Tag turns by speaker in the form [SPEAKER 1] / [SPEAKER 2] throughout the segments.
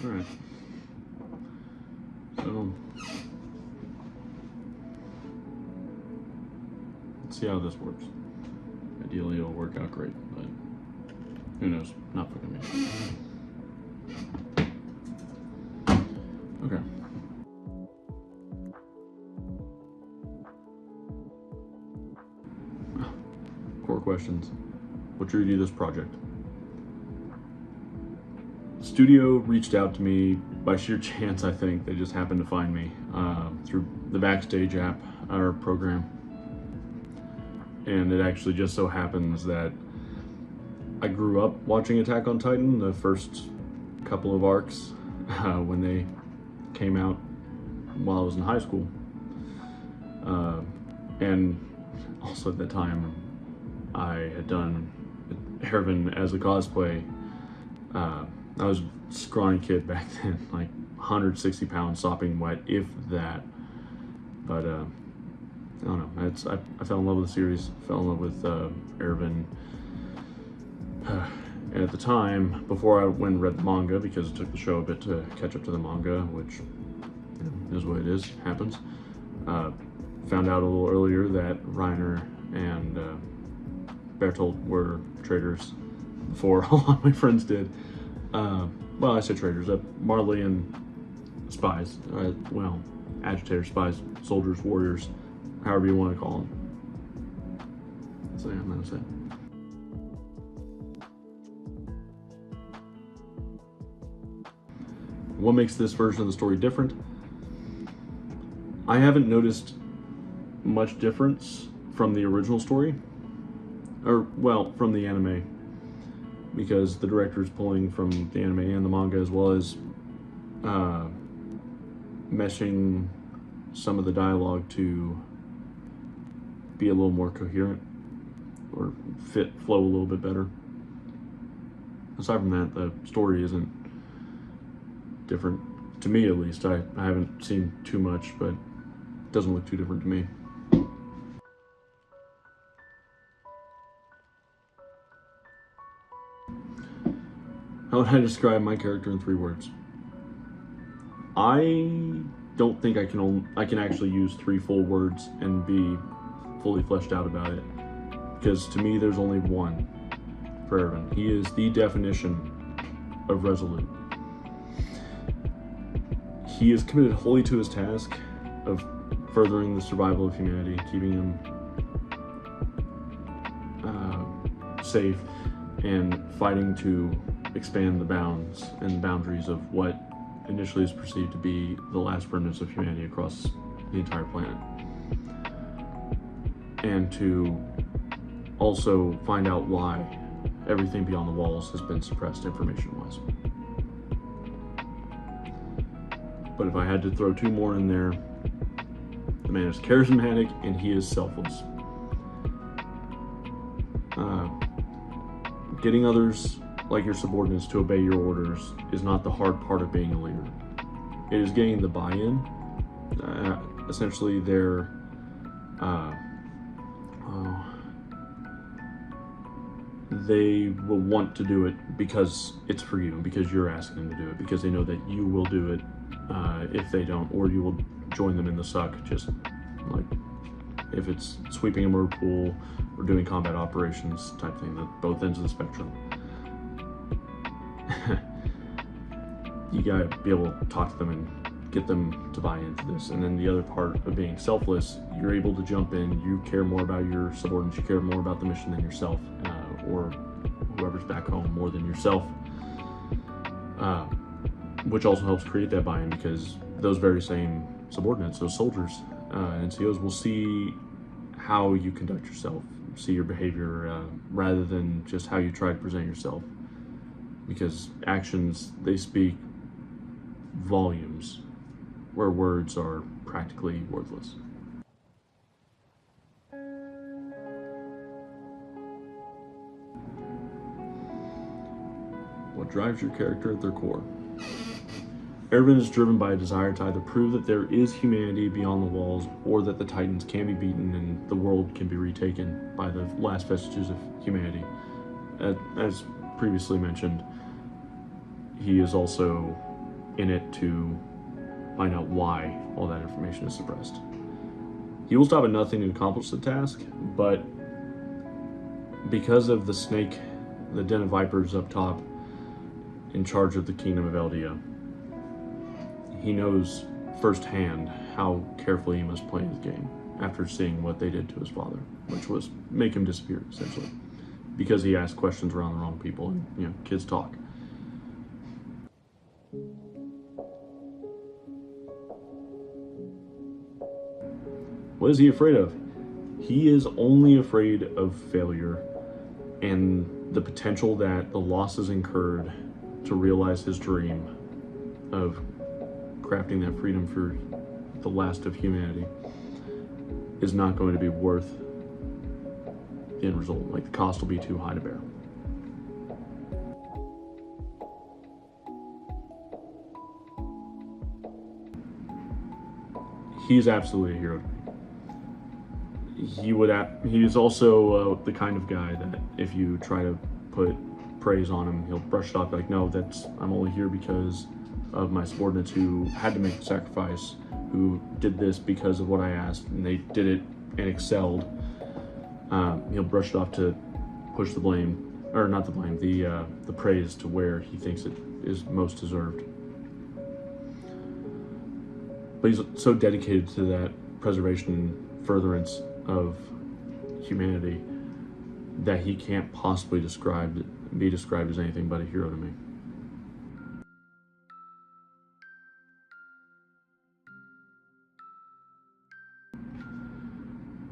[SPEAKER 1] Alright. So, let's see how this works. Ideally, it'll work out great, but who knows? Not for me. Okay. Core questions. What drew you to this project? The studio reached out to me by sheer chance, I think. They just happened to find me through the Backstage app, our program. And it actually just so happens that I grew up watching Attack on Titan, the first couple of arcs, when they came out while I was in high school. And also at the time, I had done Erwin as a cosplay. I was a scrawny kid back then, like 160 pounds, sopping wet, if that. But I don't know. I fell in love with the series. Fell in love with Erwin. And at the time, before I went and read the manga, because it took the show a bit to catch up to the manga, which is what it is, happens. Found out a little earlier that Reiner and Bertolt were traitors before a lot of my friends did. Well, I said traitors, Marleyan spies, well, agitators, spies, soldiers, warriors, however you want to call them. That's what I'm going to say. What makes this version of the story different? I haven't noticed much difference from the original story, or well, from the anime, because the director is pulling from the anime and the manga, as well as meshing some of the dialogue to be a little more coherent or flow a little bit better. Aside from that, the story isn't different, to me at least. I haven't seen too much, but it doesn't look too different to me. How would I describe my character in 3 words? I don't think I can actually use 3 full words and be fully fleshed out about it, because to me there's only one for Erwin. He is the definition of resolute. He is committed wholly to his task of furthering the survival of humanity, keeping him safe, and fighting to expand the bounds and boundaries of what initially is perceived to be the last remnants of humanity across the entire planet. And to also find out why everything beyond the walls has been suppressed information-wise. But if I had to throw 2 more in there, the man is charismatic and he is selfless. Getting others, like your subordinates, to obey your orders is not the hard part of being a leader. It is getting the buy-in. Essentially, they will want to do it because it's for you, because you're asking them to do it, because they know that you will do it if they don't, or you will join them in the suck, just like if it's sweeping a murder pool or doing combat operations type thing, at both ends of the spectrum. You gotta be able to talk to them and get them to buy into this. And then the other part of being selfless, you're able to jump in, you care more about your subordinates, you care more about the mission than yourself, or whoever's back home more than yourself, which also helps create that buy-in, because those very same subordinates, those soldiers and NCOs, will see how you conduct yourself, see your behavior, rather than just how you try to present yourself, because actions, they speak volumes where words are practically worthless. What drives your character at their core? Erwin is driven by a desire to either prove that there is humanity beyond the walls, or that the Titans can be beaten and the world can be retaken by the last vestiges of humanity. As previously mentioned, he is also in it to find out why all that information is suppressed. He will stop at nothing to accomplish the task, but because of the snake, the den of vipers up top, in charge of the kingdom of Eldea, he knows firsthand how carefully he must play his game after seeing what they did to his father, which was make him disappear, essentially, because he asked questions around the wrong people, and kids talk. What is he afraid of? He is only afraid of failure and the potential that the losses incurred to realize his dream of crafting that freedom for the last of humanity is not going to be worth the end result. Like, the cost will be too high to bear. He's absolutely a hero to me. He's also the kind of guy that if you try to put praise on him, he'll brush it off like, no, I'm only here because of my subordinates who had to make the sacrifice, who did this because of what I asked, and they did it and excelled. He'll brush it off to push the blame, or not the blame, the praise to where he thinks it is most deserved. But he's so dedicated to that preservation and furtherance of humanity that he can't possibly be described as anything but a hero to me.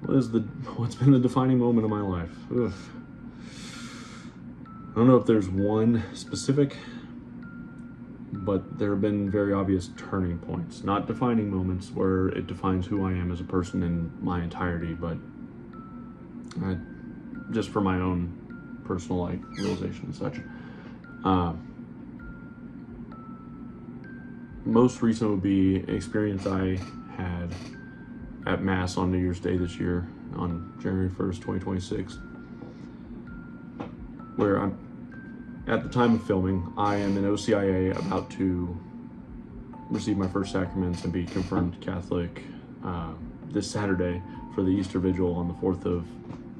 [SPEAKER 1] What's been the defining moment of my life? Ugh. I don't know if there's one specific, but there have been very obvious turning points. Not defining moments where it defines who I am as a person in my entirety, but just for my own personal realization and such. Most recent would be an experience I had at Mass on New Year's Day this year, on January 1st, 2026, where at the time of filming, I am an OCIA about to receive my first sacraments and be confirmed Catholic this Saturday for the Easter Vigil on the 4th of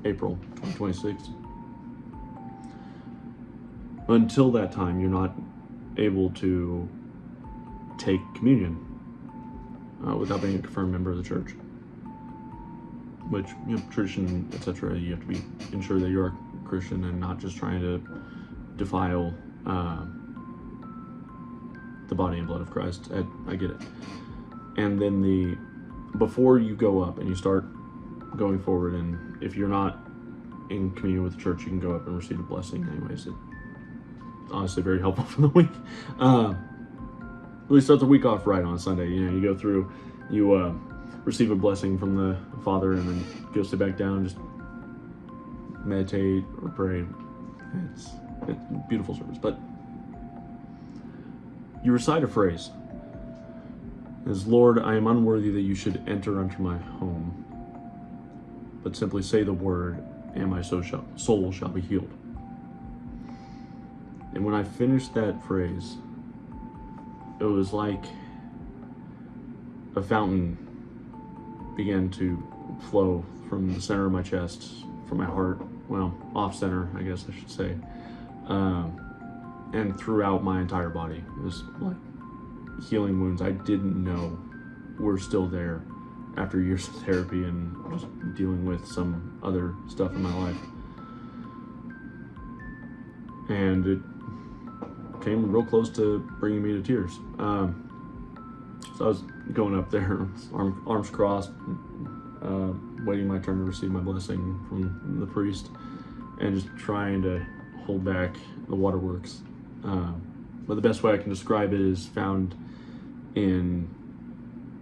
[SPEAKER 1] April, 2026. Until that time, you're not able to take communion without being a confirmed member of the church. Which, tradition, etc., you have to be ensure that you're a Christian and not just trying to defile the body and blood of Christ. I get it. And then before you go up and you start going forward, and if you're not in communion with the church, you can go up and receive a blessing anyways. It's honestly very helpful for the week. Really start the week off right on a Sunday. You go through, you receive a blessing from the Father, and then go sit back down, just meditate or pray. It's a beautiful service. But you recite a phrase as, Lord, I am unworthy that you should enter unto my home, but simply say the word, and my soul shall be healed. And when I finished that phrase, it was like a fountain began to flow from the center of my chest, from my heart, well, off center, I guess I should say, and throughout my entire body. It was like healing wounds I didn't know were still there after years of therapy and just dealing with some other stuff in my life. And it came real close to bringing me to tears. So I was going up there, arms crossed, waiting my turn to receive my blessing from the priest, and just trying to hold back the waterworks. But the best way I can describe it is found in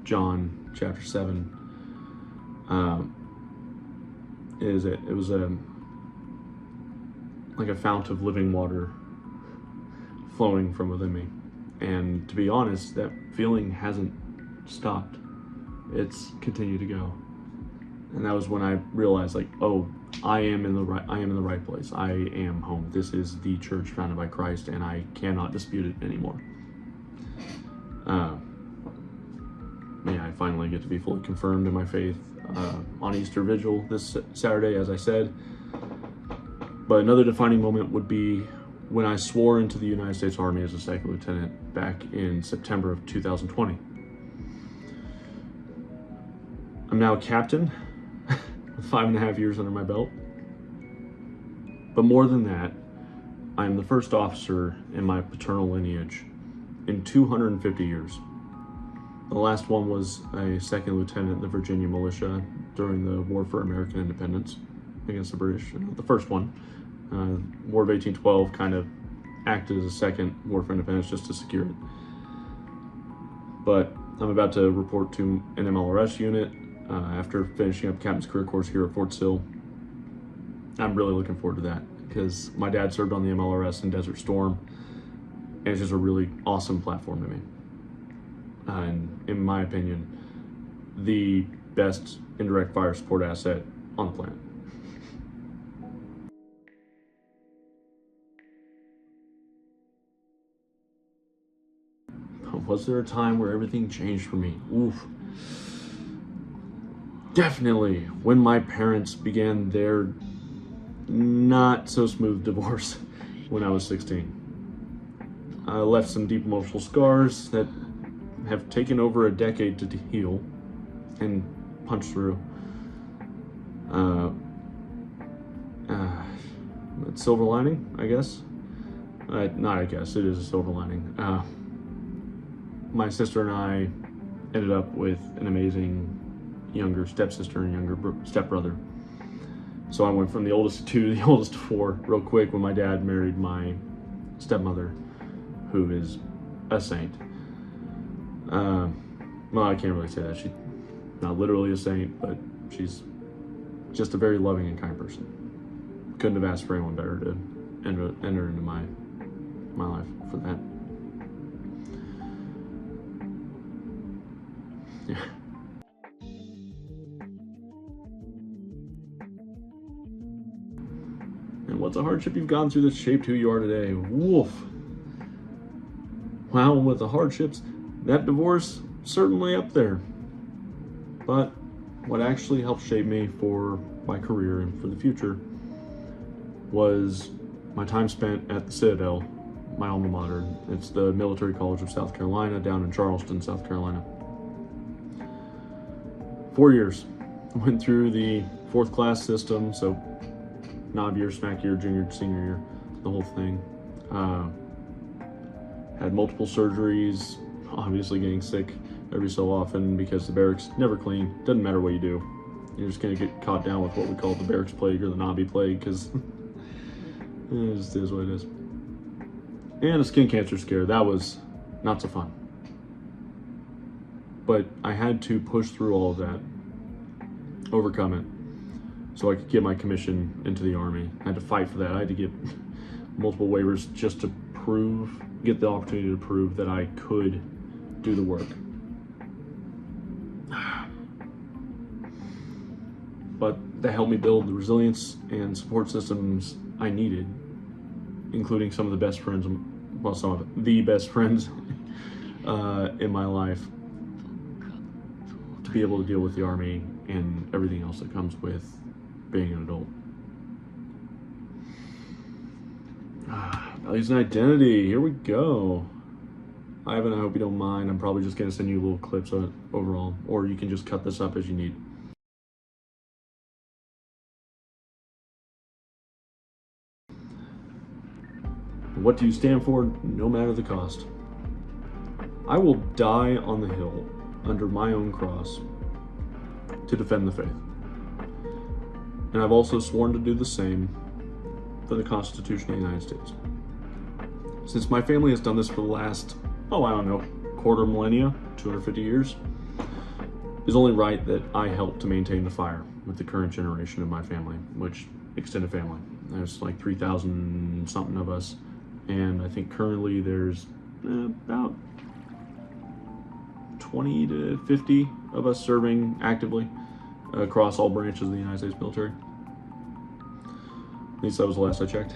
[SPEAKER 1] John chapter 7. It was like a fount of living water flowing from within me. And to be honest, that feeling hasn't stopped. It's continued to go. And that was when I realized, oh, I am in the right place. I am home. This is the church founded by Christ, and I cannot dispute it anymore. I finally get to be fully confirmed in my faith on Easter Vigil this Saturday, as I said. But another defining moment would be when I swore into the United States Army as a second lieutenant back in September of 2020. I'm now a captain with 5.5 years under my belt. But more than that, I am the first officer in my paternal lineage in 250 years. The last one was a second lieutenant in the Virginia militia during the War for American Independence against the British. The first one, War of 1812, kind of acted as a second War for Independence just to secure it. But I'm about to report to an MLRS unit after finishing up Captain's Career Course here at Fort Sill. I'm really looking forward to that because my dad served on the MLRS in Desert Storm, and it's just a really awesome platform to me. And in my opinion, the best indirect fire support asset on the planet. Was there a time where everything changed for me? Oof. Definitely when my parents began their not so smooth divorce when I was 16. I left some deep emotional scars that have taken over a decade to heal and punch through. It's silver lining, I guess. Not I guess, it is a silver lining. My sister and I ended up with an amazing younger stepsister and younger stepbrother. So I went from the oldest of two to the oldest of four real quick when my dad married my stepmother, who is a saint. Well, I can't really say that. She's not literally a saint, but she's just a very loving and kind person. Couldn't have asked for anyone better to enter into my life for that. Yeah. And what's a hardship you've gone through that's shaped who you are today? Woof. Well, with the hardships, that divorce, certainly up there. But what actually helped shape me for my career and for the future was my time spent at the Citadel, my alma mater. It's the Military College of South Carolina down in Charleston, South Carolina. 4 years. Went through the 4th class system, so knob year, smack year, junior, senior year, the whole thing. Had multiple surgeries, obviously getting sick every so often because the barracks never clean. Doesn't matter what you do. You're just gonna get caught down with what we call the barracks plague or the knobby plague because it just is what it is. And a skin cancer scare, that was not so fun. But I had to push through all of that, overcome it, so I could get my commission into the Army. I had to fight for that. I had to get multiple waivers just to get the opportunity to prove that I could do the work. But that helped me build the resilience and support systems I needed, including some of the best friends, well, some of the best friends in my life, to be able to deal with the Army and everything else that comes with being an adult. Values and identity, here we go. Ivan, I hope you don't mind. I'm probably just gonna send you little clips of it overall, or you can just cut this up as you need. What do you stand for, no matter the cost? I will die on the hill under my own cross to defend the faith. And I've also sworn to do the same for the Constitution of the United States. Since my family has done this for the last, quarter millennia, 250 years, it's only right that I help to maintain the fire with the current generation of my family, which extended family. There's like 3,000 something of us, and I think currently there's about 20 to 50 of us serving actively across all branches of the United States military. At least that was the last I checked.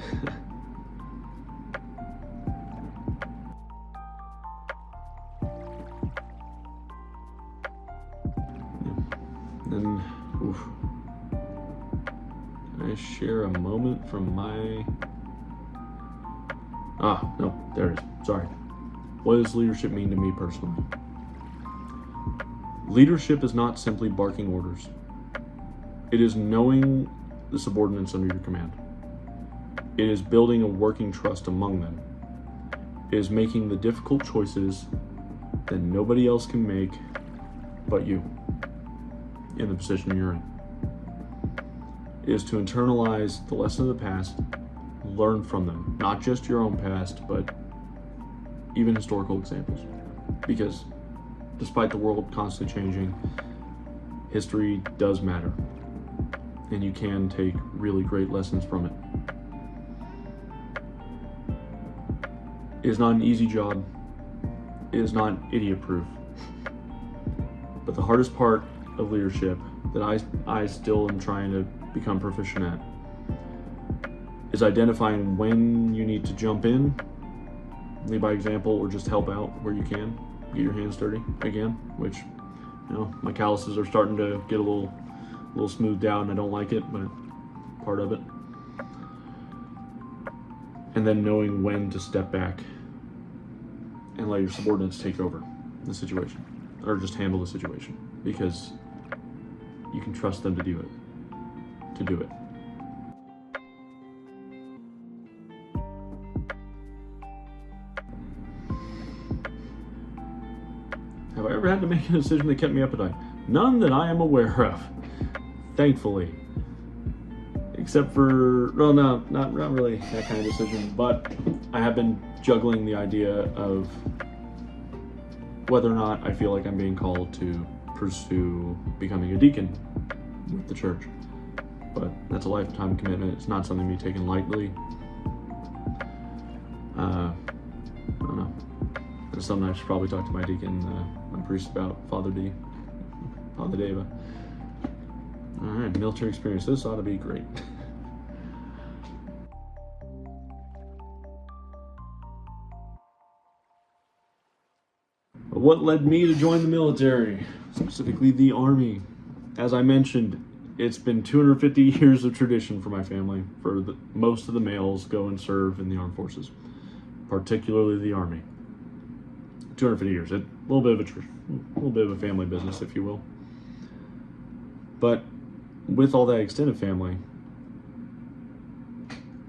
[SPEAKER 1] And, oof. Can I share a moment from my... No, there it is. Sorry. What does leadership mean to me personally? Leadership is not simply barking orders. It is knowing the subordinates under your command. It is building a working trust among them. It is making the difficult choices that nobody else can make but you in the position you're in. It is to internalize the lessons of the past, learn from them, not just your own past, but even historical examples. Because despite the world constantly changing, history does matter, and you can take really great lessons from it. It is not an easy job. It is not idiot-proof. But the hardest part of leadership that I still am trying to become proficient at is identifying when you need to jump in, lead by example, or just help out where you can, get your hands dirty again, which, my calluses are starting to get a little smoothed out, and I don't like it, but part of it. And then knowing when to step back and let your subordinates take over the situation, or just handle the situation, because you can trust them to do it. Have I ever had to make a decision that kept me up at night? None that I am aware of, thankfully. Except for, well, no, not really that kind of decision, but I have been juggling the idea of whether or not I feel like I'm being called to pursue becoming a deacon with the church. But that's a lifetime commitment. It's not something to be taken lightly. I don't know. There's something I should probably talk to my deacon, my priest about, Father Deva. All right, military experience. This ought to be great. But what led me to join the military, specifically the Army? As I mentioned, it's been 250 years of tradition for my family. Most of the males go and serve in the armed forces, particularly the Army. 250 years. A little bit of a family business, if you will. But with all that extended family,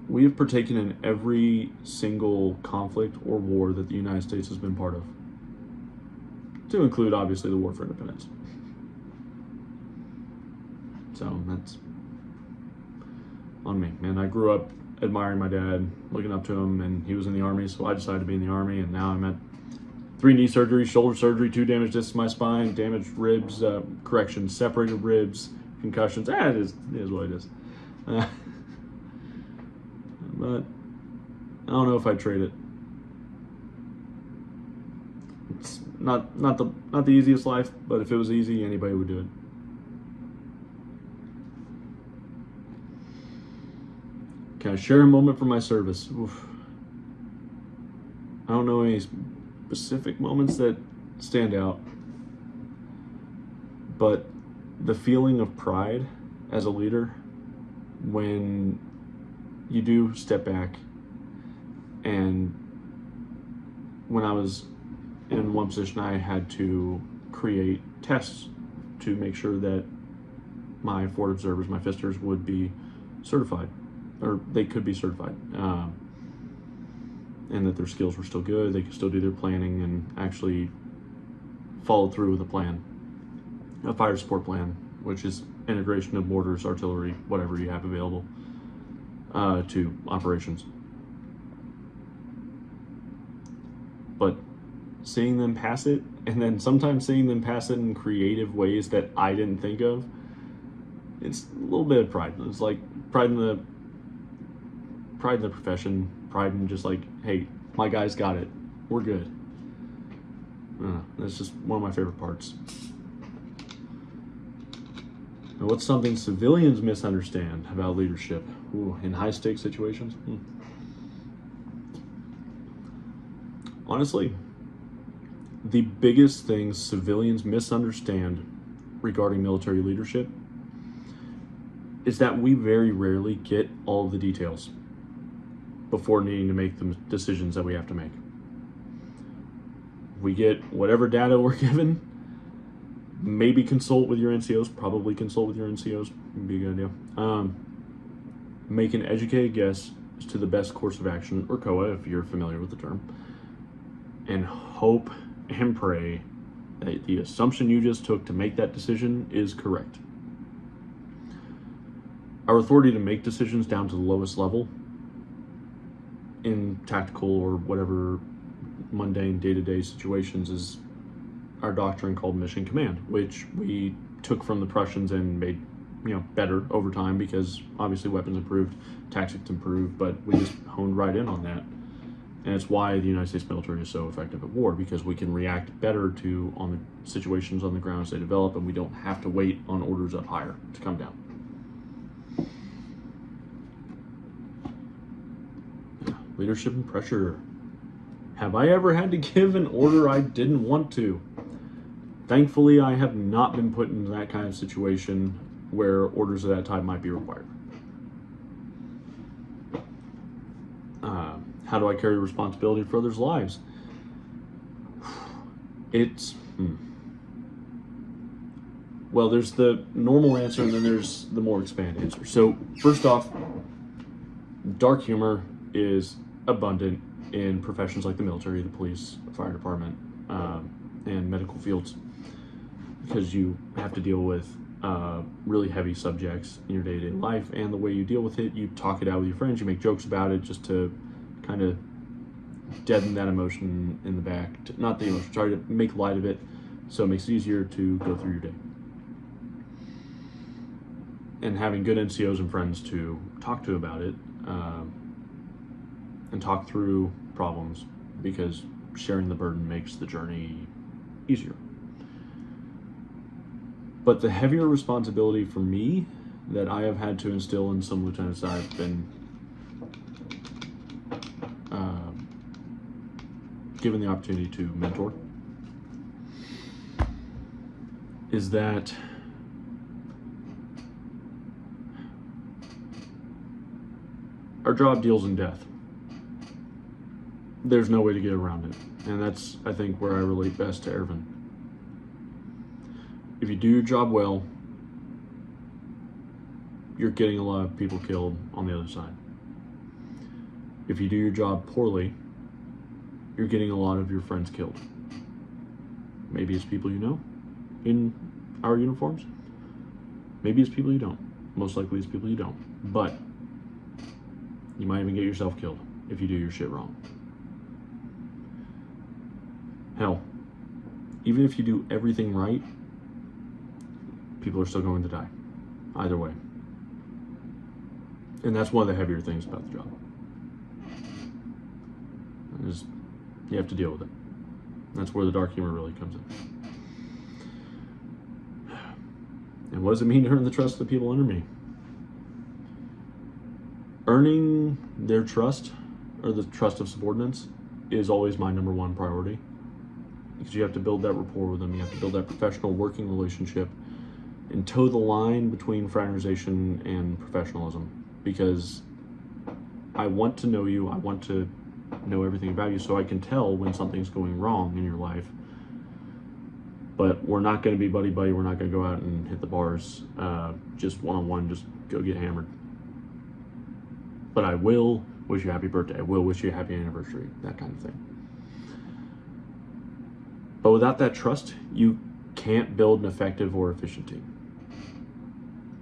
[SPEAKER 1] we have partaken in every single conflict or war that the United States has been part of, to include, obviously, the War for Independence. So that's on me. And I grew up admiring my dad, looking up to him, and he was in the Army, so I decided to be in the Army, and now I'm at 3 knee surgeries, shoulder surgery, 2 damaged discs in my spine, damaged ribs, separated ribs, concussions. It is what it is. But I don't know if I'd trade it. It's not the easiest life, but if it was easy, anybody would do it. Can I share a moment from my service? Oof. I don't know any specific moments that stand out, but the feeling of pride as a leader when you do step back. And when I was in one position, I had to create tests to make sure that my forward observers, my fisters, would be certified, or they could be certified, and that their skills were still good, they could still do their planning and actually follow through with a plan, a fire support plan, which is integration of mortars, artillery, whatever you have available, to operations. But seeing them pass it, and then sometimes seeing them pass it in creative ways that I didn't think of, it's a little bit of pride. It's like pride in the profession, pride in just like, hey, my guys got it, we're good. That's just one of my favorite parts. Now, what's something civilians misunderstand about leadership in high-stakes situations? Honestly, the biggest things civilians misunderstand regarding military leadership is that we very rarely get all of the details before needing to make the decisions that we have to make. We get whatever data we're given, maybe consult with your NCOs, probably consult with your NCOs, would be a good idea. Make an educated guess as to the best course of action, or COA if you're familiar with the term, and hope and pray that the assumption you just took to make that decision is correct. Our authority to make decisions down to the lowest level in tactical or whatever mundane day-to-day situations is our doctrine called mission command, which we took from the Prussians and made better over time, because obviously weapons improved, tactics improved, but we just honed right in on that. And it's why the United States military is so effective at war, because we can react better to on the situations on the ground as they develop, and we don't have to wait on orders up higher to come down. Leadership and pressure. Have I ever had to give an order I didn't want to? Thankfully, I have not been put into that kind of situation where orders of that type might be required. How do I carry responsibility for others' lives? Well, there's the normal answer, and then there's the more expanded answer. So first off, dark humor is abundant in professions like the military, the police, the fire department, and medical fields, because you have to deal with really heavy subjects in your day-to-day life, and the way you deal with it, you talk it out with your friends, you make jokes about it just to kind of deaden that emotion in the back, not the emotion, try to make light of it so it makes it easier to go through your day. And having good NCOs and friends to talk to about it, and talk through problems, because sharing the burden makes the journey easier. But the heavier responsibility for me that I have had to instill in some lieutenants that I've been given the opportunity to mentor is that our job deals in death. There's no way to get around it. And that's, I think, where I relate best to Erwin. If you do your job well, you're getting a lot of people killed on the other side. If you do your job poorly, you're getting a lot of your friends killed. Maybe it's people you know in our uniforms. Maybe it's people you don't. Most likely it's people you don't. But you might even get yourself killed if you do your shit wrong. Hell, even if you do everything right, people are still going to die. Either way. And that's one of the heavier things about the job. You have to deal with it. That's where the dark humor really comes in. And what does it mean to earn the trust of the people under me? Earning their trust, or the trust of subordinates, is always my number one priority. Because you have to build that rapport with them. You have to build that professional working relationship and toe the line between fraternization and professionalism. Because I want to know you. I want to know everything about you, so I can tell when something's going wrong in your life. But we're not going to be buddy-buddy. We're not going to go out and hit the bars just one-on-one, just go get hammered. But I will wish you a happy birthday. I will wish you a happy anniversary, that kind of thing. But without that trust, you can't build an effective or efficient team.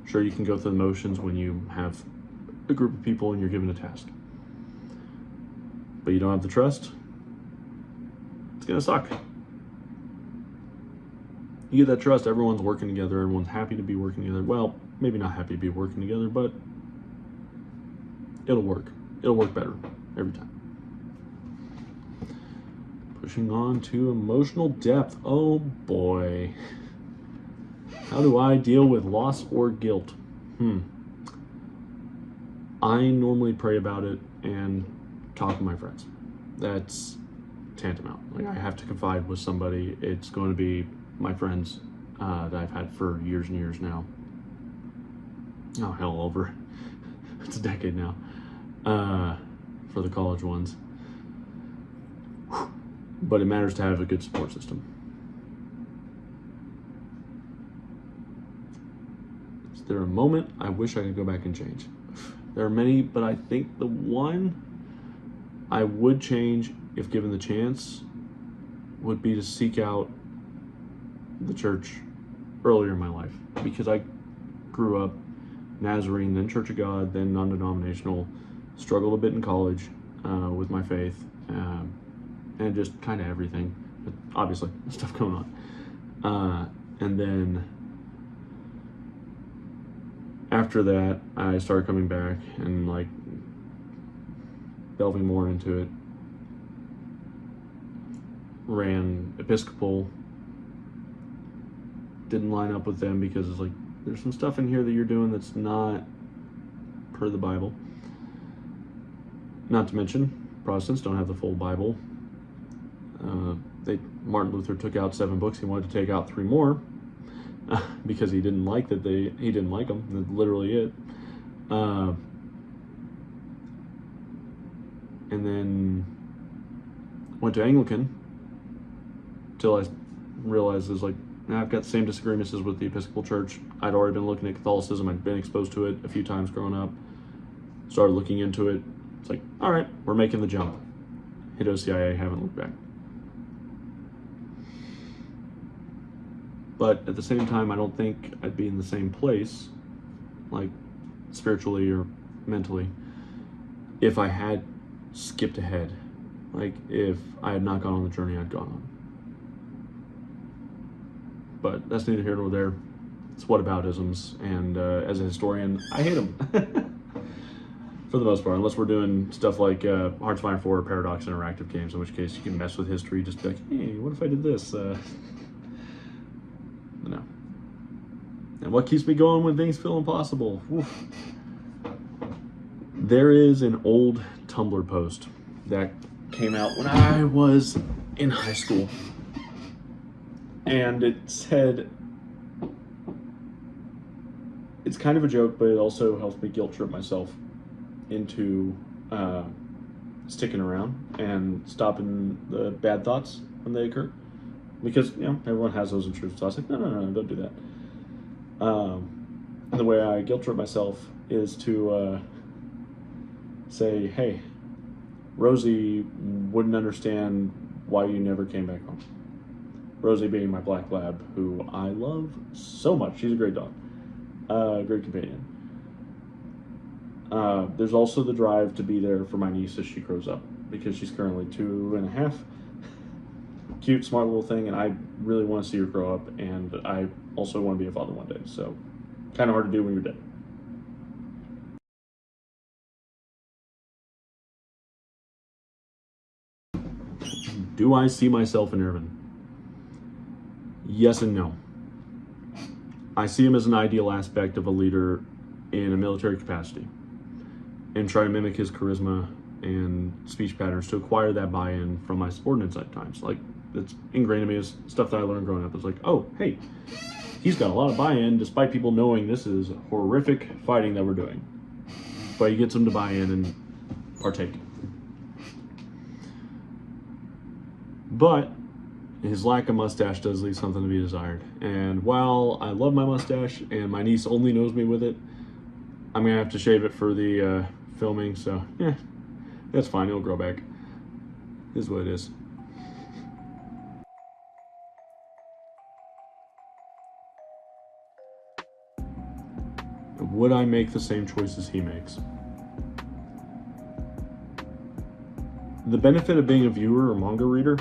[SPEAKER 1] Sure, you can go through the motions when you have a group of people and you're given a task. But you don't have the trust, it's gonna suck. You get that trust, everyone's working together, everyone's happy to be working together. Well, maybe not happy to be working together, but it'll work. It'll work better every time. Pushing on to emotional depth. Oh boy. How do I deal with loss or guilt? I normally pray about it and talk to my friends. That's tantamount. Like, I have to confide with somebody. It's going to be my friends. that I've had for years and years now. Oh, hell, over. It's a decade now. For the college ones. But it matters to have a good support system. Is there a moment I wish I could go back and change? There are many, but I think the one I would change if given the chance would be to seek out the church earlier in my life, because I grew up Nazarene, then Church of God, then non-denominational, struggled a bit in college with my faith, and just kind of everything, but obviously stuff going on. And then after that, I started coming back and like delving more into it. Ran Episcopal, didn't line up with them because it's like, there's some stuff in here that you're doing that's not per the Bible. Not to mention, Protestants don't have the full Bible. Martin Luther took out 7 books. He wanted to take out 3 more because he didn't like that he didn't like them. That's literally it. And then went to Anglican till I realized it's like, I've got the same disagreements as with the Episcopal Church. I'd already been looking at Catholicism. I'd been exposed to it a few times growing up. Started looking into it. It's like, all right, we're making the jump. Hit OCIA, haven't looked back. But at the same time, I don't think I'd be in the same place, like spiritually or mentally, if I had skipped ahead. Like if I had not gone on the journey I'd gone on. But that's neither here nor there. It's whataboutisms, and as a historian, I hate them. For the most part, unless we're doing stuff like Hearts of Iron 4 or Paradox interactive games, in which case you can mess with history, just be like, hey, what if I did this? No. And what keeps me going when things feel impossible? Oof. There is an old Tumblr post that came out when I was in high school. And it said, it's kind of a joke, but it also helps me guilt trip myself into sticking around and stopping the bad thoughts when they occur. Because, everyone has those intrusive thoughts. Like, no, don't do that. And the way I guilt trip myself is to say, hey, Rosie wouldn't understand why you never came back home. Rosie being my black lab, who I love so much. She's a great dog. Great companion. There's also the drive to be there for my niece as she grows up, because she's currently 2.5. Cute, smart little thing, and I really want to see her grow up, and I also want to be a father one day, so kind of hard to do when you're dead. Do I see myself in Erwin? Yes and no. I see him as an ideal aspect of a leader in a military capacity, and try to mimic his charisma and speech patterns to acquire that buy-in from my subordinates at times. Like, it's ingrained in me as stuff that I learned growing up. It's like, oh, hey, he's got a lot of buy-in despite people knowing this is horrific fighting that we're doing. But he gets them to buy in and partake. But his lack of mustache does leave something to be desired. And while I love my mustache and my niece only knows me with it, I'm going to have to shave it for the filming. So, yeah, that's fine. It'll grow back. It is what it is. Would I make the same choices he makes? The benefit of being a viewer or manga reader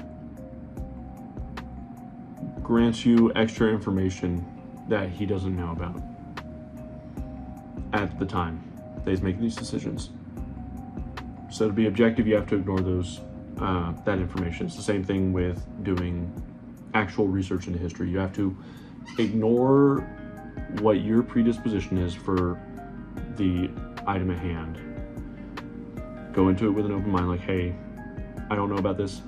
[SPEAKER 1] grants you extra information that he doesn't know about at the time that he's making these decisions. So to be objective, you have to ignore that information. It's the same thing with doing actual research into history. You have to ignore what your predisposition is for the item at hand. Go into it with an open mind, like, hey, I don't know about this.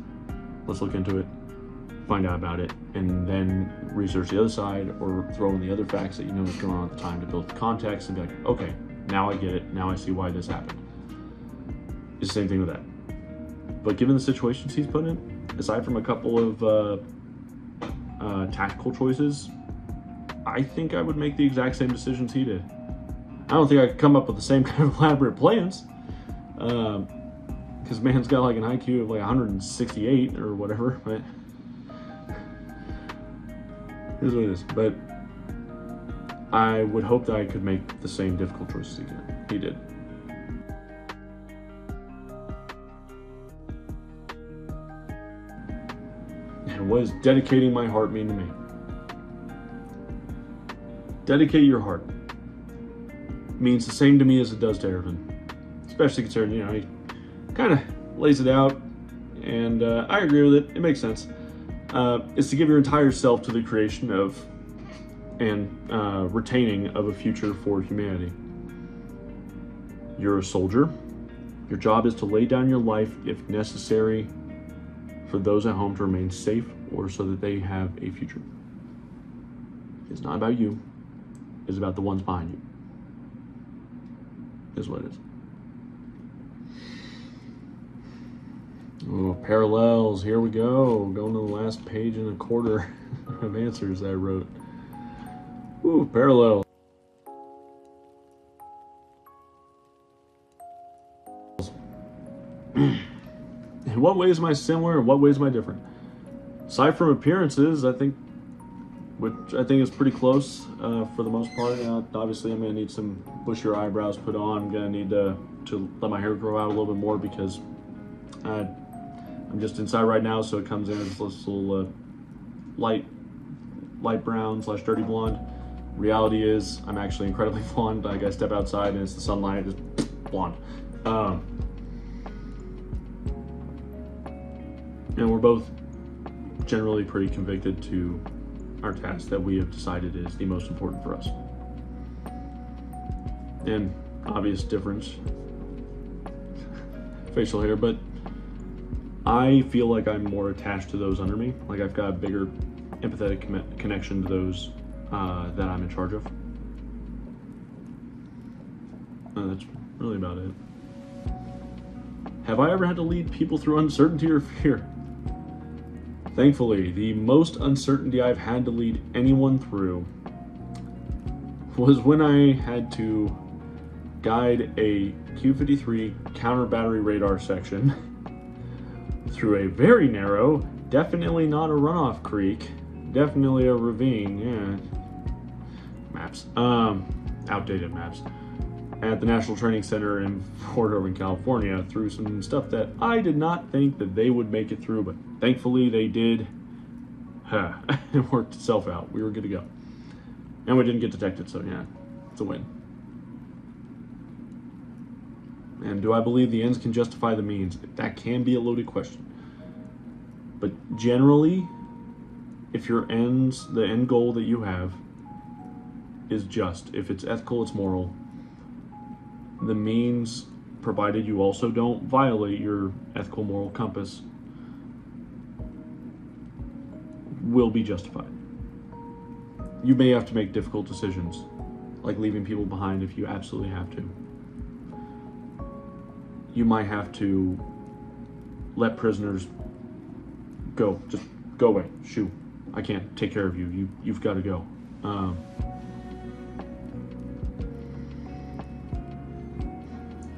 [SPEAKER 1] Let's look into it. find out about it, and then research the other side, or throw in the other facts that you know is going on at the time to build the context and be like, okay, now I get it. Now I see why this happened. It's the same thing with that. But given the situations he's put in, aside from a couple of tactical choices, I think I would make the exact same decisions he did. I don't think I could come up with the same kind of elaborate plans, because man's got like an IQ of like 168 or whatever, but here's what it is. But I would hope that I could make the same difficult choices he did. And what does dedicating my heart mean to me? Dedicate your heart means the same to me as it does to Erwin, especially considering, you know, he kind of lays it out, and I agree with it. It makes sense. It's to give your entire self to the creation of and retaining of a future for humanity. You're a soldier. Your job is to lay down your life if necessary for those at home to remain safe or so that they have a future. It's not about you. It's about the ones behind you. Is what it is. Oh, parallels. Here we go. Going to the last page and a quarter of answers I wrote. Ooh, parallel. In what ways am I similar? In what ways am I different? Aside from appearances, which I think is pretty close for the most part. Obviously, I'm going to need some bushier eyebrows put on. I'm going to need to let my hair grow out a little bit more because I'm just inside right now, so it comes in as this little light brown / dirty blonde. Reality is I'm actually incredibly blonde. Like, I step outside and it's the sunlight, just blonde. And we're both generally pretty convicted to our task that we have decided is the most important for us. And obvious difference, facial hair, but I feel like I'm more attached to those under me. Like, I've got a bigger empathetic connection to those that I'm in charge of. That's really about it. Have I ever had to lead people through uncertainty or fear? Thankfully, the most uncertainty I've had to lead anyone through was when I had to guide a Q-53 counter-battery radar section through a very narrow, definitely not a runoff creek, definitely a ravine, yeah, maps, outdated maps, at the National Training Center in Fort Erwin, California, through some stuff that I did not think that they would make it through, but thankfully they did. It worked itself out. We were good to go. And we didn't get detected, so yeah, it's a win. And do I believe the ends can justify the means? That can be a loaded question. But generally, if the end goal that you have is just, if it's ethical, it's moral, the means, provided you also don't violate your ethical moral compass, will be justified. You may have to make difficult decisions, like leaving people behind if you absolutely have to. You might have to let prisoners go. Just go away. Shoo. I can't take care of you. You've got to go.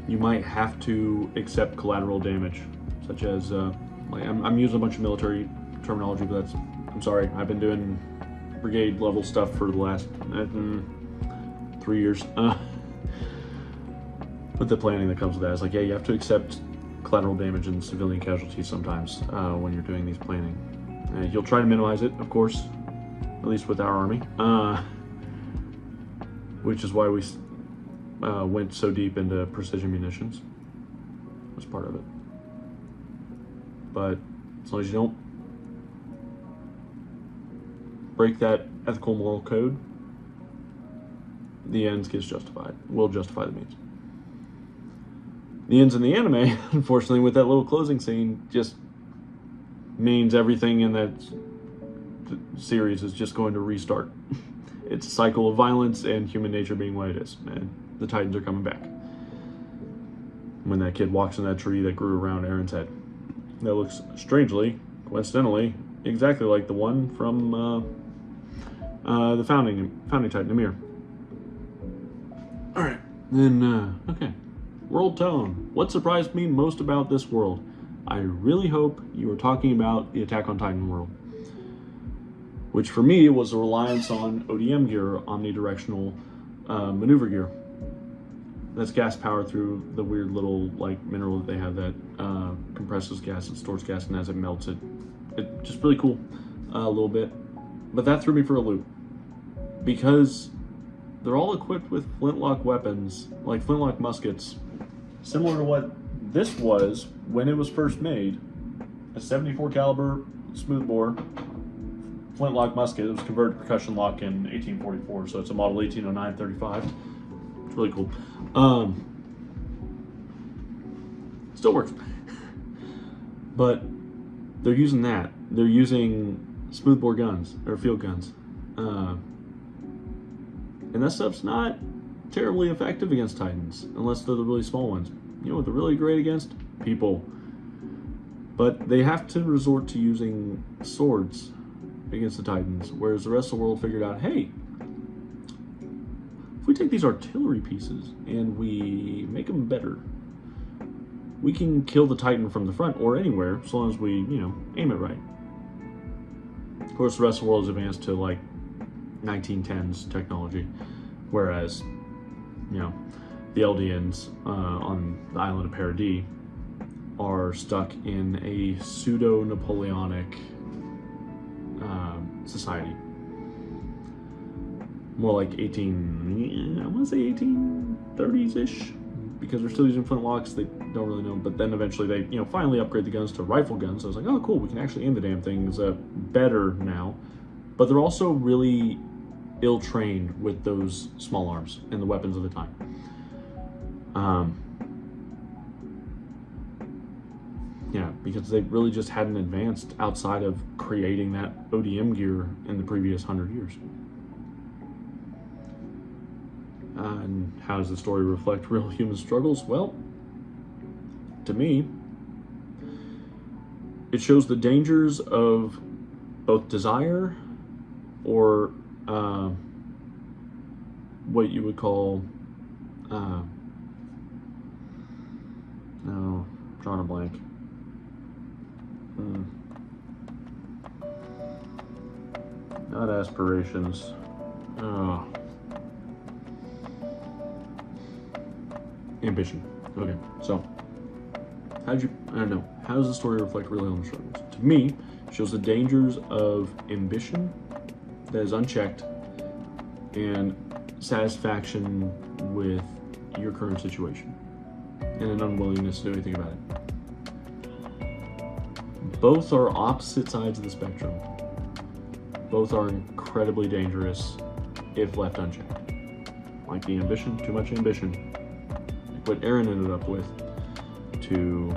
[SPEAKER 1] You might have to accept collateral damage, such as, like I'm using a bunch of military terminology, but I'm sorry, I've been doing brigade level stuff for the last 3 years. But the planning that comes with that is like, yeah, you have to accept collateral damage and civilian casualties sometimes when you're doing these planning. You'll try to minimize it, of course, at least with our army, which is why we went so deep into precision munitions. That's part of it. But as long as you don't break that ethical moral code, the ends gets justified. Will justify the means. The ends in the anime, unfortunately, with that little closing scene, just means everything in that series is just going to restart. It's a cycle of violence and human nature being what it is, and the Titans are coming back. When that kid walks in that tree that grew around Aaron's head, that looks strangely, coincidentally, exactly like the one from the founding Titan, Ymir. All right, then okay. World tone. What surprised me most about this world? I really hope you were talking about the Attack on Titan world, which for me was a reliance on ODM gear, omnidirectional maneuver gear. That's gas powered through the weird little like mineral that they have that compresses gas and stores gas, and as it melts it just really cool a little bit. But that threw me for a loop because they're all equipped with flintlock weapons, like flintlock muskets, similar to what this was when it was first made. A 74 caliber smoothbore flintlock musket. It was converted to percussion lock in 1844, so it's a model 1809-35. It's really cool. Still works. But they're using that. They're using smoothbore guns, or field guns. And that stuff's not terribly effective against Titans, unless they're the really small ones. You know what they're really great against? People. But they have to resort to using swords against the Titans, whereas the rest of the world figured out, hey, if we take these artillery pieces and we make them better, we can kill the Titan from the front or anywhere, as long as we, aim it right. Of course, the rest of the world is advanced to like 1910s technology, whereas, the Eldians on the island of Paradis are stuck in a pseudo-Napoleonic society. More like 1830s-ish, because they're still using flintlocks. They don't really know, but then eventually they, finally upgrade the guns to rifle guns. So I was like, oh, cool, we can actually aim the damn things better now. But they're also really ill-trained with those small arms and the weapons of the time. Because they really just hadn't advanced outside of creating that ODM gear in the previous 100 years. And how does the story reflect real human struggles? Well, to me, it shows the dangers of both desire or what you would call, drawing a blank. Not aspirations. Ambition. Okay, so how does the story reflect real human struggles? To me, it shows the dangers of ambition that is unchecked and satisfaction with your current situation and an unwillingness to do anything about it. Both are opposite sides of the spectrum. Both are incredibly dangerous if left unchecked. Like the ambition, too much ambition. Like what Aaron ended up with, to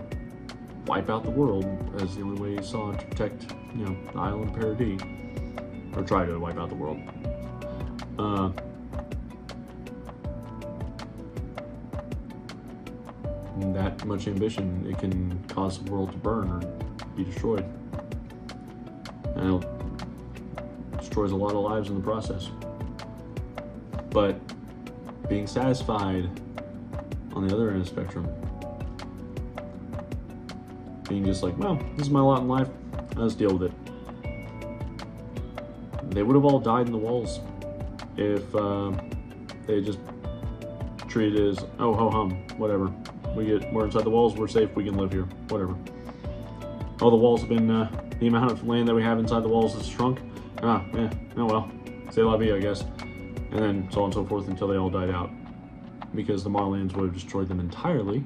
[SPEAKER 1] wipe out the world as the only way he saw to protect, the island of Paradis, or try to wipe out the world. That much ambition, it can cause the world to burn or be destroyed. And it destroys a lot of lives in the process. But being satisfied on the other end of the spectrum, being just like, well, this is my lot in life, let's deal with it. They would have all died in the walls if they just treated it as, oh ho hum, whatever. We're inside the walls, we're safe, we can live here, whatever. Oh, the walls have been, the amount of land that we have inside the walls has shrunk. Oh well, c'est la vie, I guess. And then so on and so forth until they all died out. Because the Marlians would have destroyed them entirely,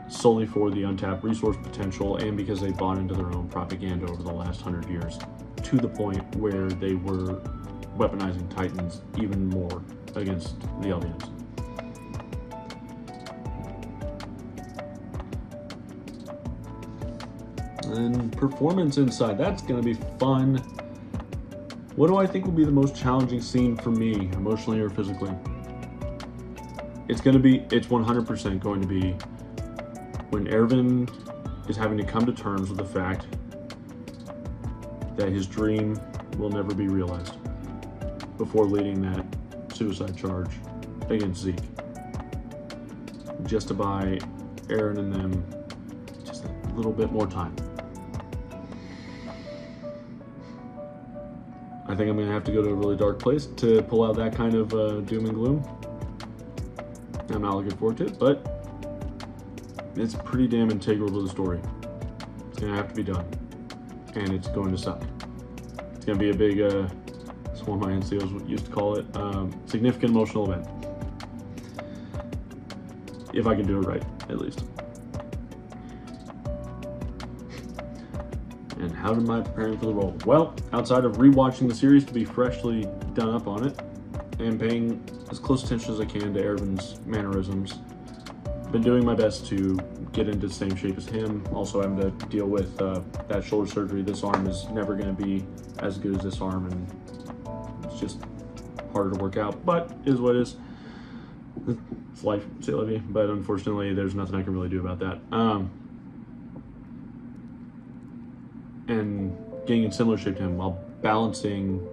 [SPEAKER 1] solely for the untapped resource potential and because they bought into their own propaganda over the last 100 years, to the point where they were weaponizing Titans even more against the Eldians. And performance inside, that's going to be fun. What do I think will be the most challenging scene for me, emotionally or physically? It's 100% going to be when Erwin is having to come to terms with the fact that his dream will never be realized before leading that suicide charge against Zeke. Just to buy Aaron and them just a little bit more time. I think I'm going to have to go to a really dark place to pull out that kind of doom and gloom. I'm not looking forward to it, but it's pretty damn integral to the story. It's going to have to be done, and it's going to suck. It's going to be a big, that's what my NCOs used to call it, significant emotional event. If I can do it right, at least. And how am I preparing for the role? Well, outside of rewatching the series to be freshly done up on it, and paying as close attention as I can to Erwin's mannerisms, been doing my best to get into the same shape as him. Also having to deal with that shoulder surgery. This arm is never going to be as good as this arm, and it's just harder to work out, but it is what it is. It's life, say Livy, but unfortunately there's nothing I can really do about that. And getting in similar shape to him while balancing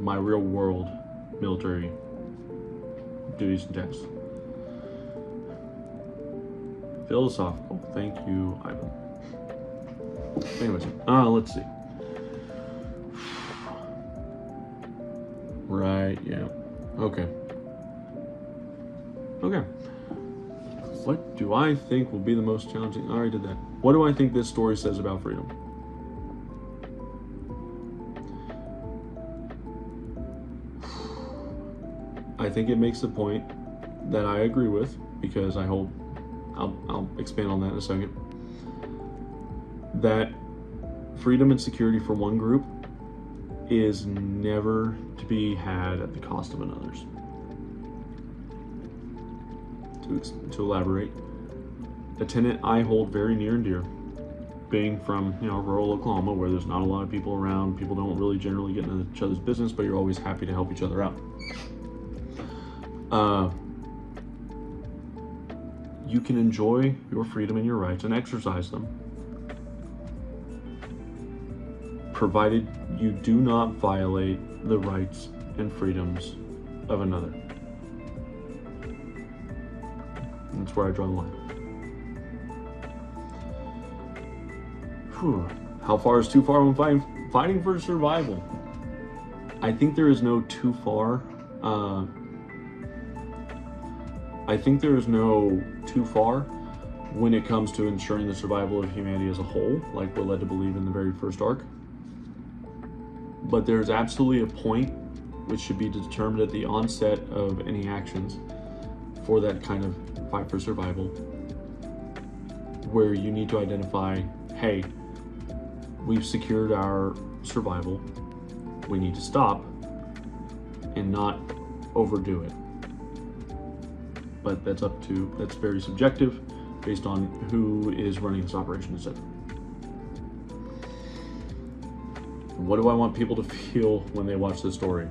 [SPEAKER 1] my real world military duties and tasks. Philosophical. Thank you, Ivan. Anyways, let's see. Right, yeah. Okay. What do I think will be the most challenging? I already did that. What do I think this story says about freedom? I think it makes the point that I agree with, because I'll expand on that in a second, that freedom and security for one group is never to be had at the cost of another's. To elaborate, a tenet I hold very near and dear, being from rural Oklahoma, where there's not a lot of people around, people don't really generally get into each other's business, but you're always happy to help each other out. You can enjoy your freedom and your rights and exercise them, provided you do not violate the rights and freedoms of another. That's where I draw the line. Whew. How far is too far when fighting for survival? I think there is no too far. I think there is no too far when it comes to ensuring the survival of humanity as a whole, like we're led to believe in the very first arc. But there's absolutely a point which should be determined at the onset of any actions for that kind of fight for survival, where you need to identify, hey, we've secured our survival, we need to stop and not overdo it. But that's very subjective based on who is running this operation, etc. What do I want people to feel when they watch this story?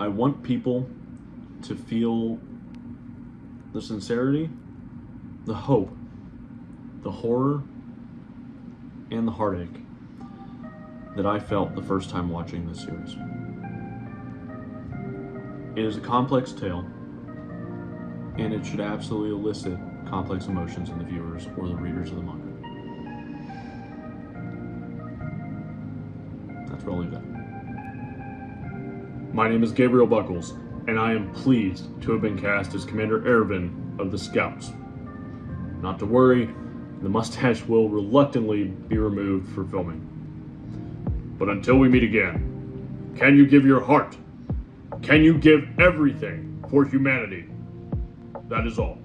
[SPEAKER 1] I want people to feel the sincerity, the hope, the horror, and the heartache that I felt the first time watching this series. It is a complex tale, and it should absolutely elicit complex emotions in the viewers or the readers of the manga. That's where I'll leave that. My name is Gabriel Buckles, and I am pleased to have been cast as Commander Erwin of the Scouts. Not to worry, the mustache will reluctantly be removed for filming. But until we meet again, can you give your heart? Can you give everything for humanity? That is all.